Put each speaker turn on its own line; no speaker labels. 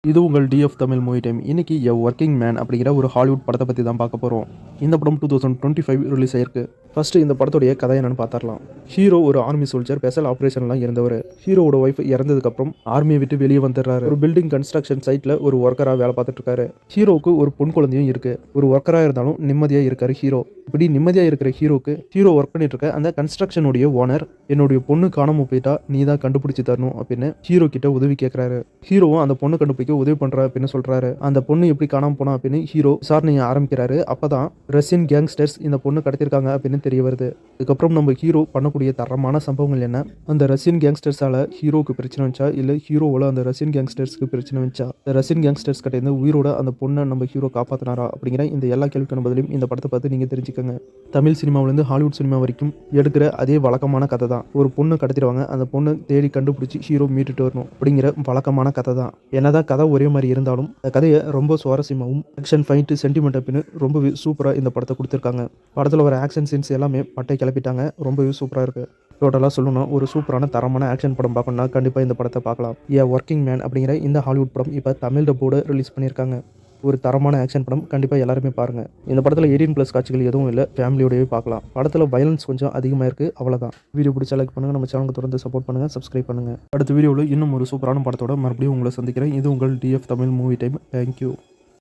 இது உங்கள் TF Tamil movie time. இன்னைக்கு எ ஒர்க்கிங் மேன் அப்படிங்கிற ஒரு ஹாலிவுட் படத்தை பற்றி தான் பார்க்க போகிறோம். இந்த படம் 2025 ரிலீஸ் ஆயிருக்கு. ஃபர்ஸ்ட் இந்த படத்துடைய கதை என்னன்னு பார்த்துடலாம். ஹீரோ ஒரு ஆர்மி சோல்ஜர், ஸ்பெஷல் ஆப்ரேஷன்லாம் இருந்தவர். ஹீரோவோட ஒய்ஃப் இறந்ததுக்கப்புறம் ஆர்மியை விட்டு வெளியே வந்துடுறாரு. ஒரு பில்டிங் கன்ஸ்ட்ரக்ஷன் சைட்டில் ஒரு ஒர்க்கராக வேலை பார்த்துட்டு இருக்காரு. ஹீரோவுக்கு ஒரு பொன் குழந்தையும் இருக்கு. ஒரு ஒர்க்கராக இருந்தாலும் நிம்மதியாக இருக்காரு ஹீரோ. இப்படி நிம்மதியாக இருக்கிற ஹீரோக்கு ஹீரோ ஒர்க் பண்ணிட்டு இருக்க அந்த கன்ஸ்ட்ரக்ஷனுடைய ஓனர், என்னுடைய பொண்ணு காணாமல் போயிட்டா நீ தான் கண்டுபிடிச்சி தரணும் அப்படின்னு ஹீரோ கிட்ட உதவி கேட்குறாரு. ஹீரோவும் அந்த பொண்ணு கண்டுபிடிக்க உதவி பண்ற அப்படின்னு சொல்றாரு. அந்த பொண்ணு எப்படி காணாம போனா அப்படின்னு ஹீரோ விசாரணையை ஆரம்பிக்கிறாரு. அப்பதான் ரஷ்யன் கேங்ஸ்டர்ஸ் இந்த பொண்ணு கடத்திருக்காங்க அப்படின்னு தெரிய வருது. இதுக்கப்புறம் நம்ம ஹீரோ பண்ணக்கூடிய தரமான சம்பவங்கள் என்ன, அந்த ரஷ்யன் கேங்ஸ்டர்ஸால ஹீரோக்கு பிரச்சனை வந்துச்சா இல்ல ஹீரோவால அந்த ரஷ்யன் கேங்ஸ்டர்ஸ்க்கு பிரச்சனை வந்துச்சா, இந்த ரஷ்யன் கேங்ஸ்டர்ஸ் கிட்ட இருந்து உயிரோட அந்த பொண்ணை நம்ம ஹீரோ காப்பாத்தினாரா அப்படிங்கிற இந்த எல்லா கேள்விக்கான பதிலையும் இந்த படத்தை பார்த்து நீங்க தெரிஞ்சுக்கோங்க. தமிழ் சினிமாவிலேருந்து ஹாலிவுட் சினிமா வரைக்கும் எடுக்கிற அதே வழக்கமான கதை தான். ஒரு பொண்ணு கடத்திடுவாங்க, அந்த பொண்ணு தேடி கண்டுபிடிச்சி ஹீரோ மீட்டுட்டு வரணும் அப்படிங்கிற வழக்கமான கதை தான். என்னதான் கதை ஒரே மாதிரி இருந்தாலும் அந்த கதையை ரொம்ப சுவாரஸ்யமாகவும் ஆக்ஷன் ஃபைட்டு சென்டிமெண்ட் அப்படின்னு ரொம்பவே சூப்பராக இந்த படத்தை கொடுத்துருக்காங்க. படத்தில் வர ஆக்ஷன் சீன்ஸ் எல்லாமே பட்டை கிளப்பிட்டாங்க. ரொம்பவே சூப்பராக இருக்கு. டோட்டலாக சொல்லணும்னா ஒரு சூப்பரான தரமான ஆக்ஷன் படம் பார்க்கணும்னா கண்டிப்பாக இந்த படத்தை பார்க்கலாம். ஏ ஒர்க்கிங் மேன் அப்படிங்கிற இந்த ஹாலிவுட் படம் இப்போ தமிழ் டப்போட ரிலீஸ் பண்ணியிருக்காங்க. ஒரு தரமான ஆக்ஷன் படம், கண்டிப்பாக எல்லாருமே பாருங்கள். இந்த படத்தில் 18+ காட்சிகள் எதுவும் இல்லை, ஃபேமிலியோடவே பார்க்கலாம். படத்தில் வயலன்ஸ் கொஞ்சம் அதிகமாக இருக்குது, அவ்வளோதான். வீடியோ பிடிச்சா லைக் பண்ணுங்கள், நம்ம சேனலுக்கு தொடர்ந்து சப்போர்ட் பண்ணுங்கள், சப்ஸ்கிரைப் பண்ணுங்கள். அடுத்த வீடியோவில் இன்னும் ஒரு சூப்பரான படத்தோட மறுபடியும் உங்களை சந்திக்கிறேன். இது உங்கள் TF Tamil movie time. Thank you.